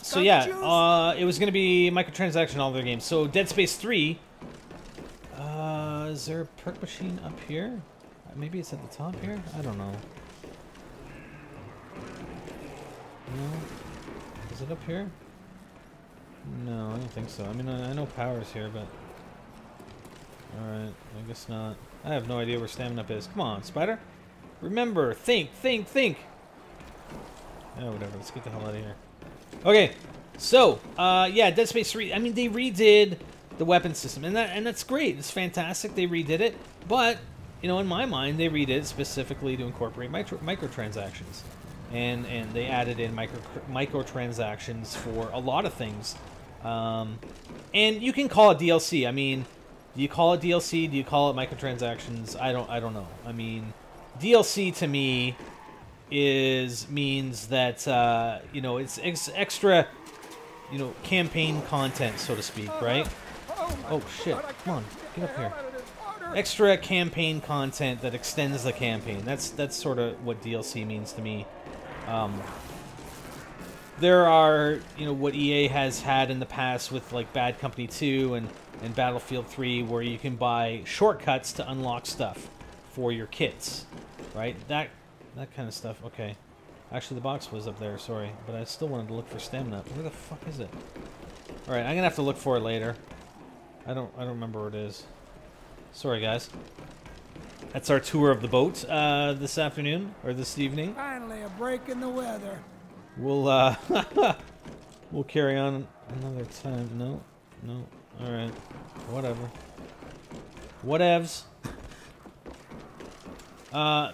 So yeah, it was going to be microtransaction all their games. So Dead Space 3. Is there a perk machine up here? Maybe it's at the top here? I don't know. No? Is it up here? No, I don't think so. I mean, I know power's here, but... Alright, I guess not. I have no idea where stamina up is. Come on, Spider. Remember, think. Oh, whatever. Let's get the hell out of here. Okay, so, yeah, Dead Space 3. I mean, they redid the weapon system, and that's great. It's fantastic. They redid it, but you know, in my mind, they redid it specifically to incorporate microtransactions, and they added in microtransactions for a lot of things. And you can call it DLC. I mean, do you call it DLC? Do you call it microtransactions? I don't know. I mean, DLC to me means that you know, it's extra, you know, campaign content, so to speak, right? Oh shit, come on, get up here. Extra campaign content that extends the campaign. That's sort of what DLC means to me. There are, you know, what EA has had in the past with like Bad Company 2 and Battlefield 3, where you can buy shortcuts to unlock stuff for your kits, right? That kind of stuff. Okay. Actually, the box was up there, sorry, but I still wanted to look for stamina. Where the fuck is it? Alright, I'm gonna have to look for it later. I don't remember where it is. Sorry, guys. That's our tour of the boat this afternoon, or this evening. Finally, a break in the weather. We'll we'll carry on another time. No. Alright. Whatever. Whatevs.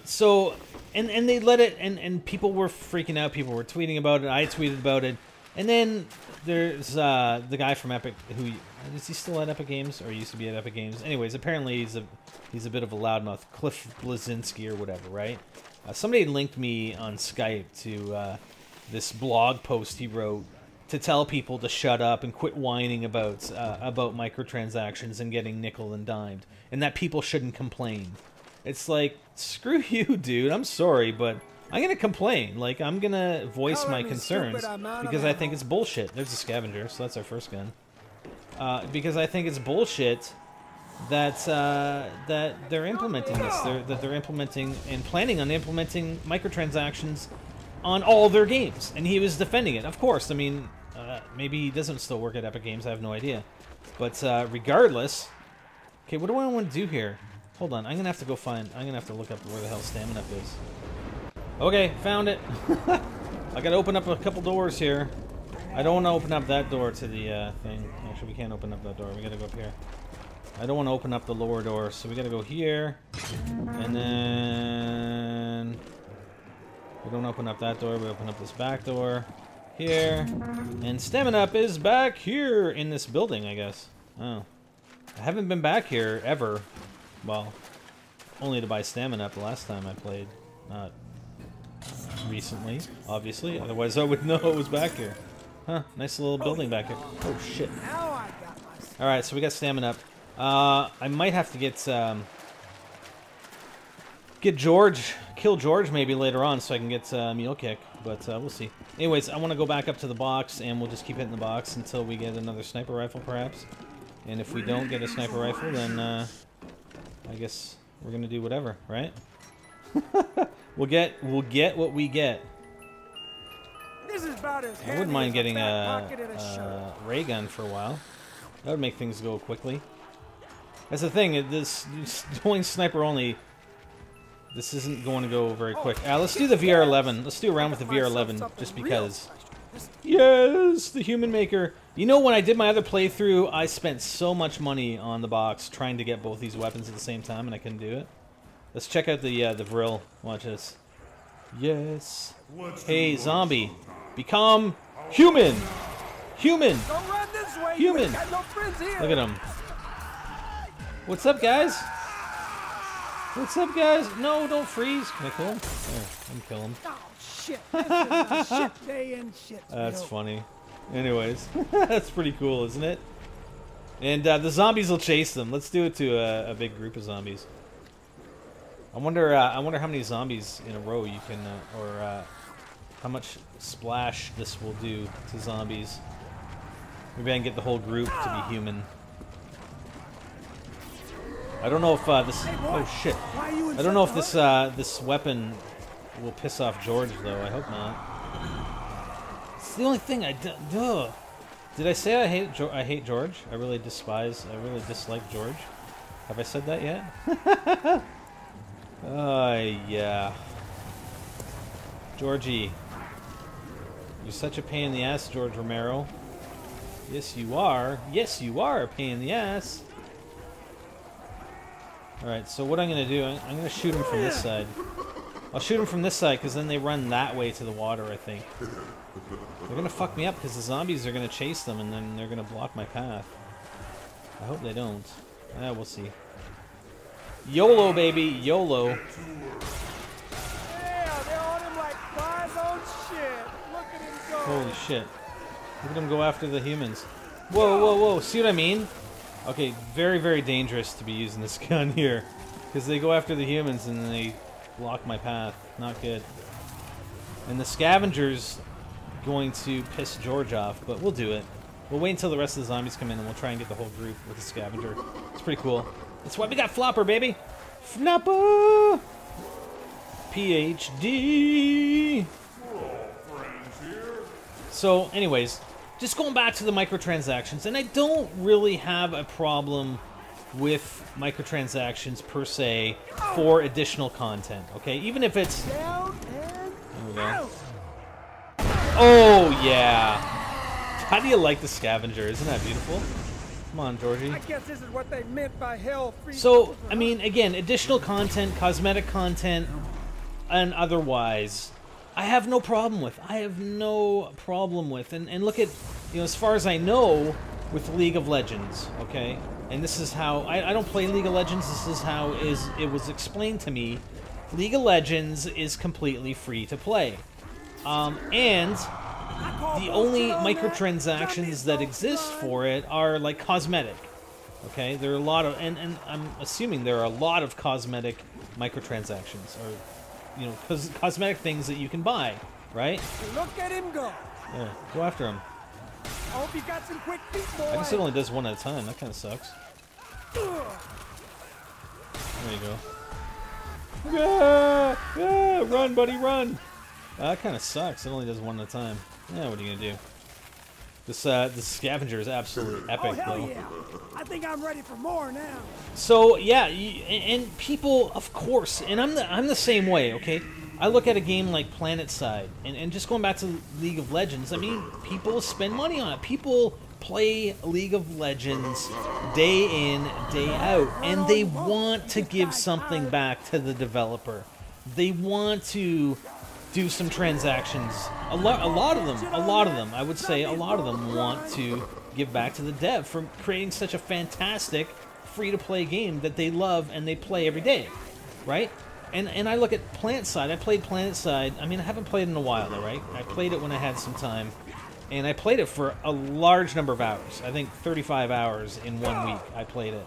So, and they let it, and people were freaking out, people were tweeting about it, I tweeted about it, and then there's the guy from Epic, who, is he still at Epic Games, or used to be at Epic Games? Anyways, apparently he's a bit of a loudmouth, Cliff Blazinski or whatever, right? Somebody linked me on Skype to this blog post he wrote to tell people to shut up and quit whining about microtransactions and getting nickel and dimed, and that people shouldn't complain. It's like, screw you, dude. I'm sorry, but I'm gonna complain. Like, I'm gonna voice my concerns because I think it's bullshit. There's a scavenger, so that's our first gun. Because I think it's bullshit that that they're implementing this. That they're implementing and planning on implementing microtransactions on all their games. And he was defending it. Of course, I mean, maybe he doesn't still work at Epic Games. I have no idea. But regardless, okay, what do I want to do here? Hold on, I'm gonna have to go find. I'm gonna have to look up where the hell stamina is. Okay, found it. I gotta open up a couple doors here. I don't want to open up that door to the thing. Actually, we can't open up that door. We gotta go up here. I don't want to open up the lower door, so we gotta go here, and then we don't open up that door. We open up this back door here, and stamina up is back here in this building, I guess. Oh, I haven't been back here ever. Well, only to buy stamina up the last time I played. Not recently, obviously. Otherwise, I would know it was back here. Huh, nice little building back here. Oh, shit. Alright, so we got stamina up. I might have to get George, kill George maybe later on so I can get Mule Kick, but we'll see. Anyways, I want to go back up to the box, and we'll just keep hitting the box until we get another sniper rifle, perhaps. And if we don't get a sniper rifle, then I guess we're gonna do whatever, right? we'll get what we get. This is about as I wouldn't mind getting a ray gun for a while. That would make things go quickly. That's the thing. This going sniper only. This isn't going to go very quick. Let's do the VR11. Let's do a round with the VR11 just because. Yes, the Human Maker. You know, when I did my other playthrough, I spent so much money on the box trying to get both these weapons at the same time, and I couldn't do it. Let's check out the Vril. Watch this. Yes. Hey, zombie, become human. Human. Human. Look at him. What's up, guys? What's up, guys? No, don't freeze. Can I kill him? There, I can kill him. Shit. This is a shit day in shit. That's funny. Anyways, that's pretty cool, isn't it? And the zombies will chase them. Let's do it to a big group of zombies. I wonder how many zombies in a row you can, how much splash this will do to zombies. Maybe I can get the whole group to be human. I don't know if this. Oh shit! I don't know if this this weapon will piss off George though. I hope not. It's the only thing I duh. Did I say I hate George? I really dislike George. Have I said that yet? Yeah. Georgie. You're such a pain in the ass, George Romero. Yes, you are. Yes, you are a pain in the ass. Alright, so what I'm going to do, I'm going to shoot him from this side. I'll shoot him from this side, because then they run that way to the water, I think. They're going to fuck me up, because the zombies are going to chase them, and then they're going to block my path. I hope they don't. We'll see. YOLO, baby! YOLO! Yeah, they're on him like flies on shit. Look at him go. Holy shit. Look at him go after the humans. Whoa, whoa, whoa. See what I mean? Okay, very, very dangerous to be using this gun here. Because they go after the humans and they block my path. Not good. And the scavenger's going to piss George off, but we'll do it. We'll wait until the rest of the zombies come in and we'll try and get the whole group with the scavenger. It's pretty cool. That's why we got Flopper, baby! Flopper! PhD! So, anyways, just going back to the microtransactions, and I don't really have a problem with microtransactions per se for additional content, okay? Even if it's... Down and There we go. Oh, yeah! How do you like the scavenger? Isn't that beautiful? Come on, Georgie. I guess this is what they meant by hell free. So, I mean, again, additional content, cosmetic content, and otherwise, I have no problem with. I have no problem with. And look at, you know, as far as I know, with League of Legends, okay? And this is how, I don't play League of Legends, this is how it was explained to me. League of Legends is completely free to play. And the only microtransactions that exist for it are like cosmetic. Okay, there are a lot of, and I'm assuming there are a lot of cosmetic microtransactions, or, you know, cosmetic things that you can buy, right? Look at him go. Yeah, go after him. I hope you got some quick feet, boy. I guess it only does one at a time. That kind of sucks. There you go. Yeah, run, buddy, run. That kind of sucks. It only does one at a time. Yeah, what are you gonna do? This scavenger is absolutely epic, Oh, hell though. yeah. I think I'm ready for more now. So yeah, and people, of course, and I'm the same way. Okay, I look at a game like PlanetSide, and just going back to League of Legends. I mean, people spend money on it. People play League of Legends day in, day out, and they want to give something back to the developer. They want to do some transactions. A lot of them, I would say a lot of them want to give back to the dev for creating such a fantastic free-to-play game that they love and they play every day, right? And I look at PlanetSide. I played PlanetSide. I mean, I haven't played it in a while, though, right? I played it when I had some time, and I played it for a large number of hours. I think 35 hours in 1 week. I played it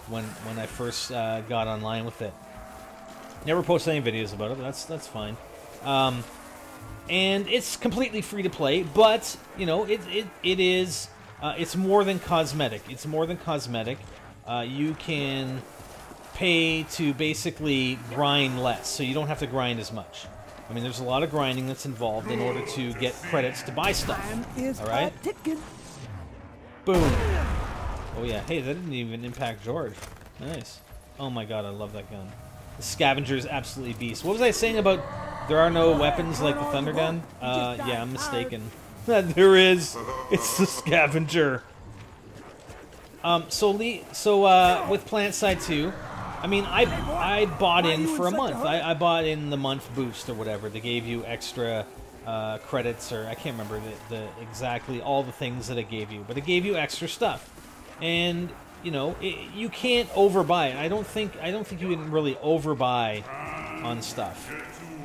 when I first got online with it. Never posted any videos about it, but that's fine. And it's completely free to play, but you know it is it's more than cosmetic. It's more than cosmetic. You can pay to basically grind less, so you don't have to grind as much. I mean, there's a lot of grinding that's involved in order to get credits to buy stuff. All right. Boom. Oh yeah. Hey, that didn't even impact George. Nice. Oh my God, I love that gun. The scavenger is absolutely beast. What was I saying about? There are no weapons like the thunder gun? Yeah, I'm mistaken. There is. It's the scavenger. So with PlanetSide 2, I mean, I bought in for a month. I bought in the month boost or whatever. They gave you extra credits, or I can't remember the exactly all the things that it gave you, but it gave you extra stuff. And you know, you can't overbuy it. I don't think you can really overbuy on stuff.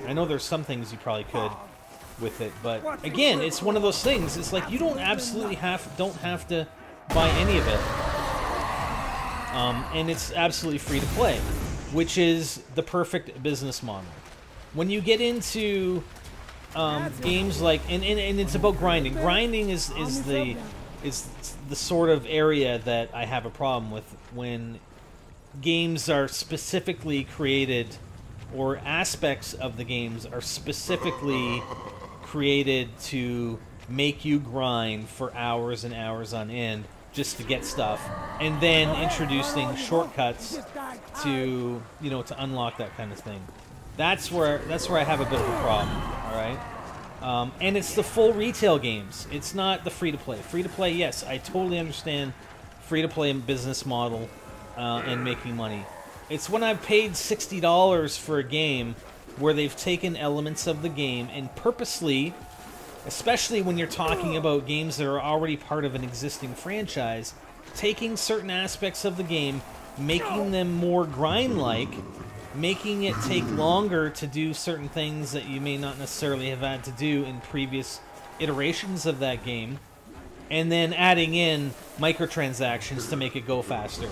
I know there's some things you probably could with it, but again, it's one of those things. It's like you don't have to buy any of it, and it's absolutely free to play, which is the perfect business model. When you get into games like, and it's about grinding. Grinding is the sort of area that I have a problem with when games are specifically created, or aspects of the games are specifically created to make you grind for hours and hours on end just to get stuff, and then introducing shortcuts to, you know, to unlock that kind of thing. That's where I have a bit of a problem. All right, and it's the full retail games. It's not the free-to-play. Free-to-play, yes, I totally understand free-to-play business model and making money. It's when I've paid $60 for a game where they've taken elements of the game and purposely, especially when you're talking about games that are already part of an existing franchise, taking certain aspects of the game, making them more grind-like, making it take longer to do certain things that you may not necessarily have had to do in previous iterations of that game, and then adding in microtransactions to make it go faster.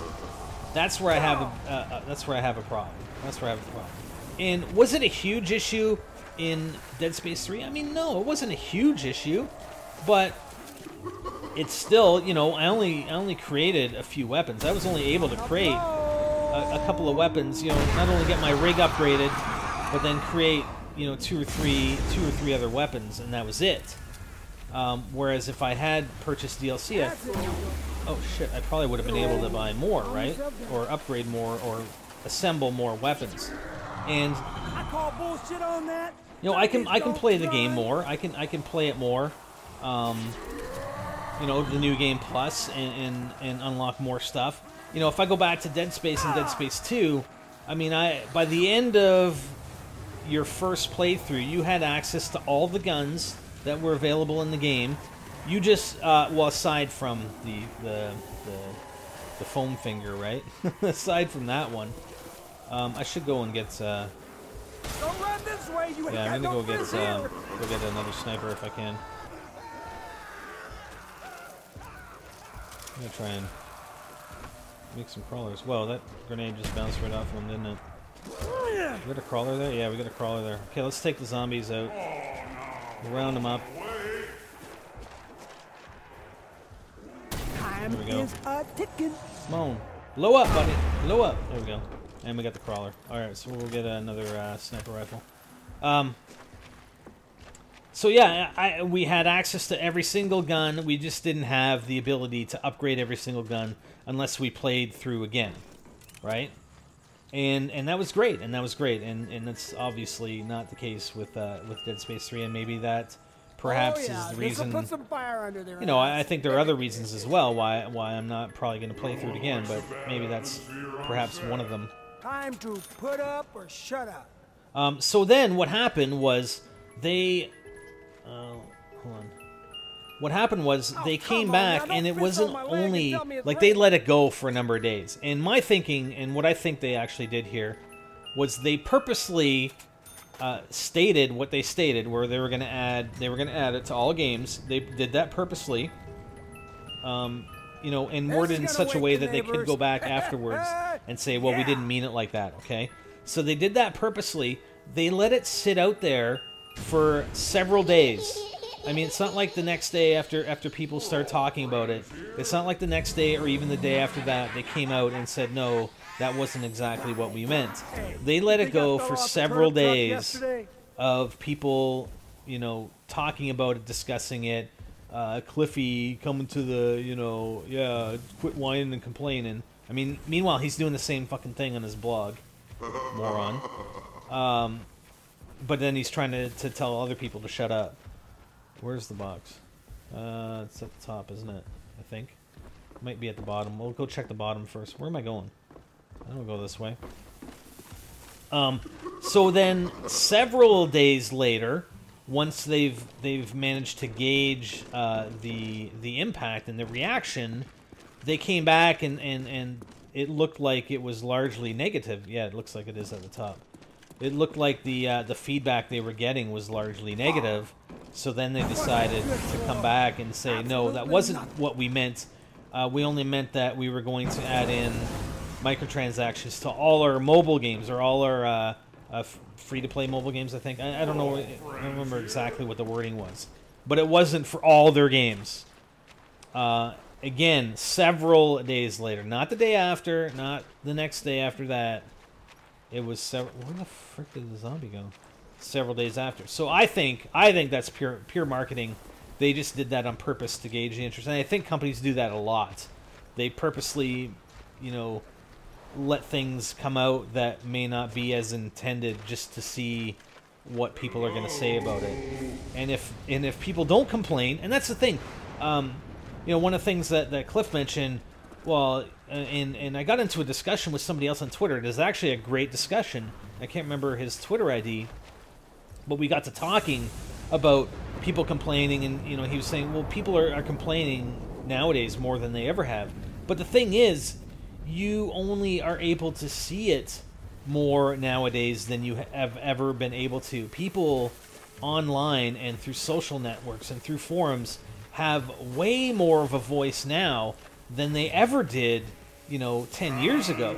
That's where I have a problem. That's where I have a problem. And was it a huge issue in Dead Space 3? I mean, no, it wasn't a huge issue, but it's still, you know, I only created a few weapons. I was only able to create a couple of weapons, you know, not only get my rig upgraded, but then create, you know, two or three other weapons, and that was it. Whereas if I had purchased DLC, oh shit, I probably would have been able to buy more, right? Or upgrade more, or assemble more weapons. And you know, I can play the game more. I can play it more. You know, the new game plus, and unlock more stuff. You know, if I go back to Dead Space and Dead Space 2, I mean, by the end of your first playthrough, you had access to all the guns that were available in the game. You just, well, aside from the foam finger, right? Aside from that one, I should go and get. Don't run this way, you yeah, I'm gonna go get another sniper if I can. I'm gonna try and make some crawlers. Whoa, that grenade just bounced right off them, didn't it? We got a crawler there? Yeah, we got a crawler there. Okay, let's take the zombies out. We'll round them up. There we go. Come on. Blow up, buddy. Blow up. There we go. And we got the crawler. Alright, so we'll get another sniper rifle. So yeah, we had access to every single gun. We just didn't have the ability to upgrade every single gun unless we played through again, right? And that was great, and that's obviously not the case with Dead Space 3, and maybe that perhaps is the reason. Put some fire under there, you know, I think there are other reasons as well why I'm not probably going to play through it again, but maybe that's perhaps one of them. Time to put up or shut up. So then what happened was they. Hold on. What happened was they came back, and it wasn't only like they let it go for a number of days. And my thinking, and what I think they actually did here, was they purposely stated what they stated, where they were going to add it to all games. They did that purposely, you know, and worded in such a way that they could go back afterwards and say, well, we didn't mean it like that, okay? So they did that purposely. They let it sit out there for several days. I mean, it's not like the next day after people start talking about it. It's not like the next day or even the day after that they came out and said, no, that wasn't exactly what we meant. They let it go for several days of people, you know, talking about it, discussing it. Cliffy coming to the, you know, yeah, quit whining and complaining. I mean, meanwhile, he's doing the same fucking thing on his blog. Moron. But then he's trying to tell other people to shut up. Where's the box? It's at the top, isn't it? I think. It might be at the bottom. We'll go check the bottom first. Where am I going? I don't go this way. So then, several days later, once they've managed to gauge the impact and the reaction, they came back and it looked like it was largely negative. Yeah, it looks like it is at the top. It looked like the feedback they were getting was largely negative. So then they decided to come back and say, no, that wasn't what we meant. We only meant that we were going to add in microtransactions to all our mobile games, or all our free-to-play mobile games, I think. I don't know. I don't remember exactly what the wording was. But it wasn't for all their games. Again, several days later. Not the day after, not the next day after that. It was several... Where the frick did the zombie go? Several days after. So I think that's pure marketing. They just did that on purpose to gauge the interest. And I think companies do that a lot. They purposely, you know, let things come out that may not be as intended just to see what people are going to say about it. And if people don't complain, and that's the thing, you know, one of the things that Cliff mentioned, well, and I got into a discussion with somebody else on Twitter. It is actually a great discussion. I can't remember his Twitter ID, but we got to talking about people complaining, and you know, he was saying, well, people are complaining nowadays more than they ever have. But the thing is, you only are able to see it more nowadays than you have ever been able to. People online and through social networks and through forums have way more of a voice now than they ever did, you know, 10 years ago.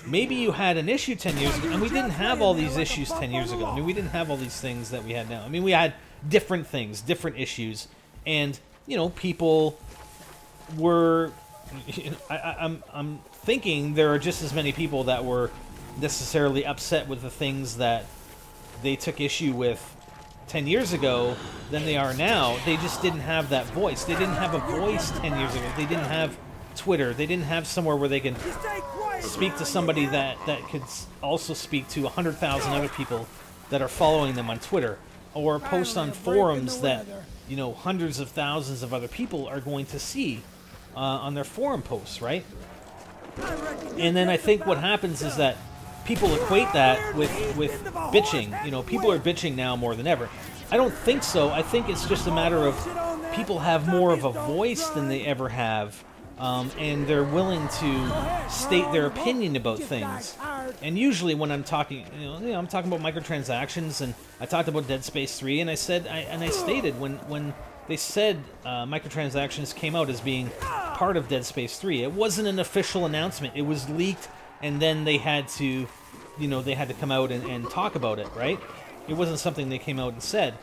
Maybe you had an issue 10 years ago, and we didn't have all these issues 10 years ago. I mean, we didn't have all these things that we had now. I mean, we had different things, different issues, and, you know, people were... You know, I'm thinking there are just as many people that were necessarily upset with the things that they took issue with 10 years ago than they are now. They just didn't have that voice. They didn't have a voice 10 years ago. They didn't have Twitter. They didn't have somewhere where they could speak to somebody that could also speak to 100,000 other people that are following them on Twitter, or post on forums that, you know, hundreds of thousands of other people are going to see on their forum posts, right? And then I think what happens is that people equate that with bitching. You know, people are bitching now more than ever. I don't think so. I think it's just a matter of people have more of a voice than they ever have, and they're willing to state their opinion about things. And usually when I'm talking, you know, I'm talking about microtransactions, and I talked about Dead Space 3, and I stated when they said microtransactions came out as being part of Dead Space 3. It wasn't an official announcement. It was leaked, and then they had to, you know, they had to come out and talk about it, right? It wasn't something they came out and said.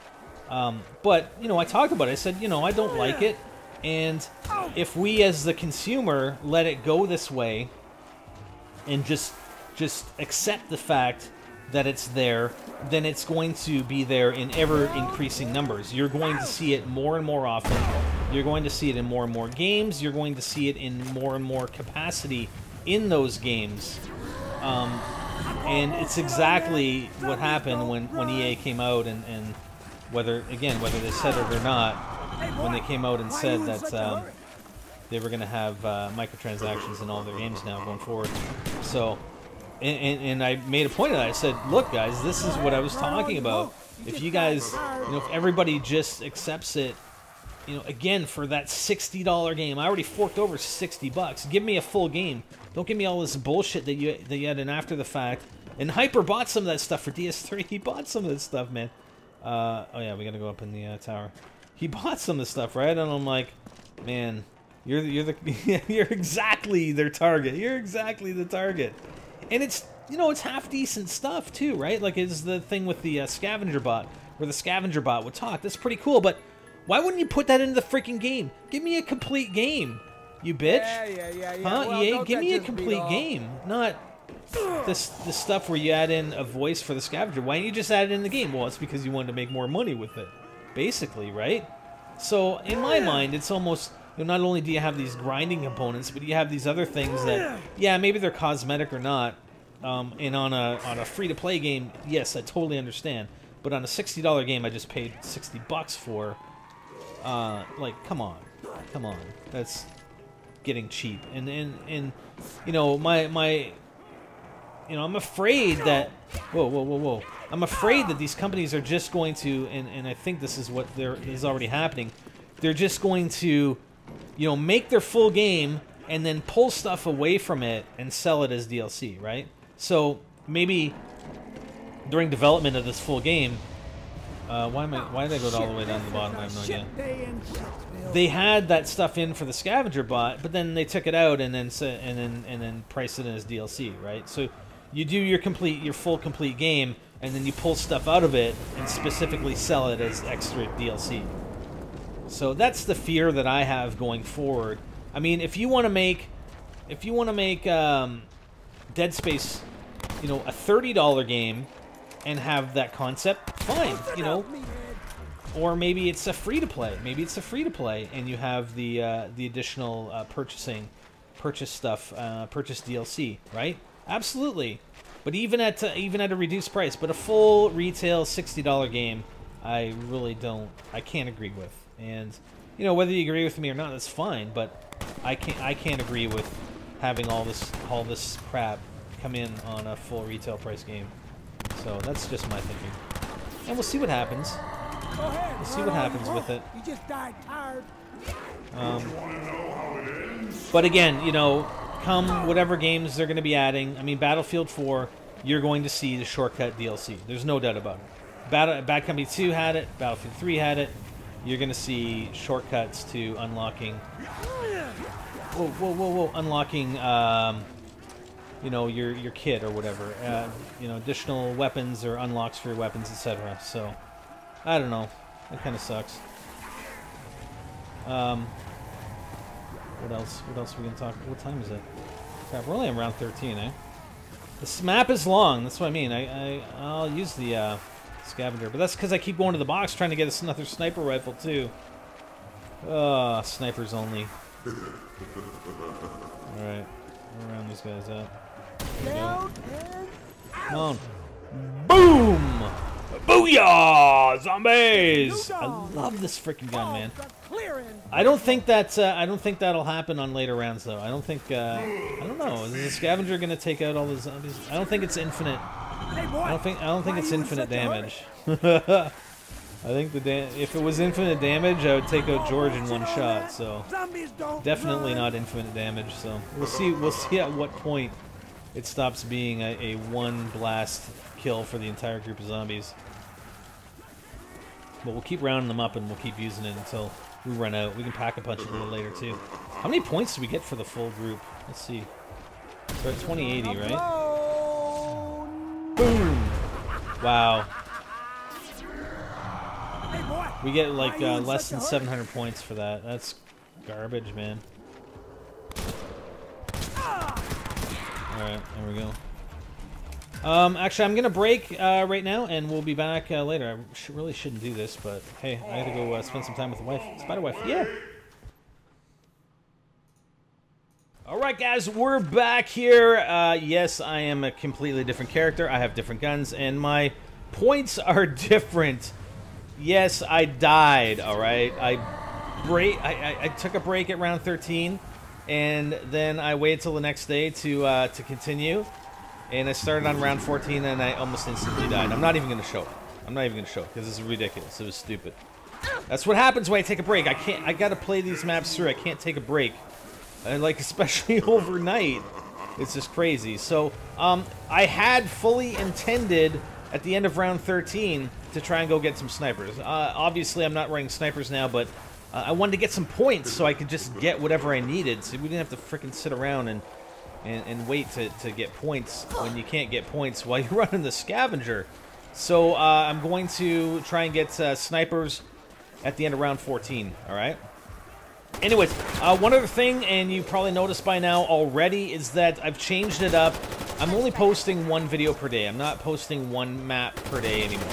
But, you know, I talked about it. I said, you know, I don't like it, and if we as the consumer let it go this way and just accept the fact that it's there, then it's going to be there in ever-increasing numbers. You're going to see it more and more often. You're going to see it in more and more games. You're going to see it in more and more capacity in those games. And it's exactly what happened when EA came out, and whether they said it or not, when they came out and said that they were going to have microtransactions in all their games now going forward. So... And I made a point of that. I said, look, guys, this is what I was talking about. If you guys, you know, if everybody just accepts it, you know, again, for that $60 game, I already forked over $60. Give me a full game. Don't give me all this bullshit that you had in after the fact. And Hyper bought some of that stuff for DS3. He bought some of this stuff, man. Oh yeah, we gotta go up in the tower. He bought some of this stuff, right? And I'm like, man, you're exactly their target. You're exactly the target. And it's, you know, it's half decent stuff too, right? Like, it's the thing with the scavenger bot, where the scavenger bot would talk. That's pretty cool, but why wouldn't you put that into the freaking game? Give me a complete game, you bitch. Yeah. Huh, Well, EA? Give me a complete game, not this stuff where you add in a voice for the scavenger. Why don't you just add it in the game? Well, it's because you wanted to make more money with it, basically, right? So, in my mind, it's almost... You know, not only do you have these grinding components, but you have these other things that, yeah, maybe they're cosmetic or not. And on a free-to-play game, yes, I totally understand. But on a $60 game, I just paid $60 for. Like, come on, that's getting cheap. And you know, you know, I'm afraid that. Whoa. I'm afraid that these companies are just going to, and I think this is what is already happening. They're just going to, you know, make their full game and then pull stuff away from it and sell it as DLC, right? So maybe during development of this full game, why did I go all the way down to the bottom? I have no idea. They had that stuff in for the scavenger bot, but then they took it out and then priced it in as DLC, right? So You do your full complete game, and then you pull stuff out of it and specifically sell it as extra DLC. So that's the fear that I have going forward. I mean, if you want to make Dead Space, you know, a $30 game and have that concept, fine, you know. Or maybe it's a free-to-play. Maybe it's a free-to-play, and you have the additional purchase DLC, right? Absolutely. But even at a reduced price, but a full retail $60 game, I can't agree with. And you know, whether you agree with me or not, that's fine. But I can't agree with having all this crap come in on a full retail price game. So that's just my thinking, and we'll see what happens. We'll see what happens with it. You just died tired. But again, you know, come whatever games they're going to be adding, I mean, Battlefield 4, you're going to see the shortcut DLC. There's no doubt about it. Bad Company 2 had it. Battlefield 3 had it. You're going to see shortcuts to unlocking... Whoa. Unlocking, you know, your kit or whatever. You know, additional weapons or unlocks for your weapons, etc. So, I don't know. That kind of sucks. What else? What else are we going to talk about? What time is it? Crap, we're only around 13, eh? This map is long. That's what I mean. I'll use the scavenger, but that's because I keep going to the box trying to get another sniper rifle too. Snipers only. All right, we'll round these guys out. Come on! Boom! Booyah! Zombies! I love this freaking gun, man. I don't think that'll happen on later rounds, though. I don't think. I don't know. Is the scavenger gonna take out all the zombies? I don't think it's infinite. I don't think it's infinite damage. I think if it was infinite damage, I would take out George in one shot. So definitely not infinite damage. So we'll see. We'll see at what point it stops being a one blast kill for the entire group of zombies. But we'll keep rounding them up and we'll keep using it until we run out. We can pack a punch a little later too. How many points do we get for the full group? Let's see. We're at 2080, right? Boom! Wow. We get like less than 700 points for that. That's garbage, man. Alright, there we go. Actually, I'm gonna break right now, and we'll be back later. I really shouldn't do this, but hey, I had to go spend some time with the wife, spider wife. Yeah. All right, guys, we're back here. Yes, I am a completely different character. I have different guns, and my points are different. Yes, I died. All right, I took a break at round 13, and then I waited till the next day to continue. And I started on round 14, and I almost instantly died. I'm not even going to show it. I'm not even going to show it, because this is ridiculous. It was stupid. That's what happens when I take a break. I got to play these maps through. I can't take a break. And, like, especially overnight. It's just crazy. So, I had fully intended, at the end of round 13, to try and go get some snipers. Obviously, I'm not running snipers now, but I wanted to get some points so I could just get whatever I needed. So we didn't have to freaking sit around and wait to get points when you can't get points while you're running the scavenger. So I'm going to try and get snipers at the end of round 14, alright? Anyways, one other thing, and you probably noticed by now already, is that I've changed it up. I'm only posting one video per day. I'm not posting one map per day anymore.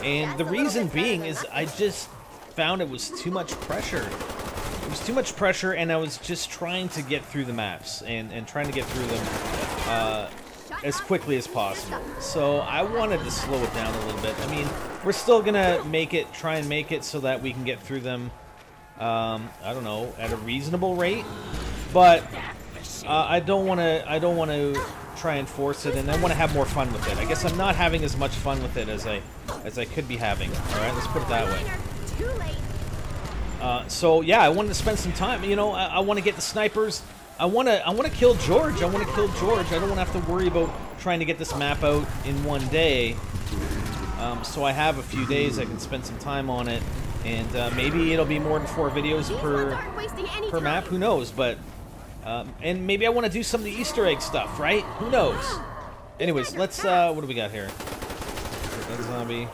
And the reason being is I just found it was too much pressure. It was too much pressure, and I was just trying to get through the maps and trying to get through them as quickly as possible. So I wanted to slow it down a little bit. I mean, we're still gonna try and make it so that we can get through them. I don't know, at a reasonable rate, but I don't want to try and force it, and I want to have more fun with it. I guess I'm not having as much fun with it as I could be having. All right, let's put it that way. So yeah, I wanted to spend some time. You know, I want to get the snipers. I want to kill George. I want to kill George. I don't want to have to worry about trying to get this map out in one day. So I have a few days. I can spend some time on it, and maybe it'll be more than 4 videos per map. Who knows? But and maybe I want to do some of the Easter egg stuff, right? Who knows? Anyways, let's, what do we got here? That zombie.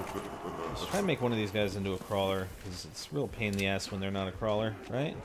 Let's try and make one of these guys into a crawler, because it's a real pain in the ass when they're not a crawler, right?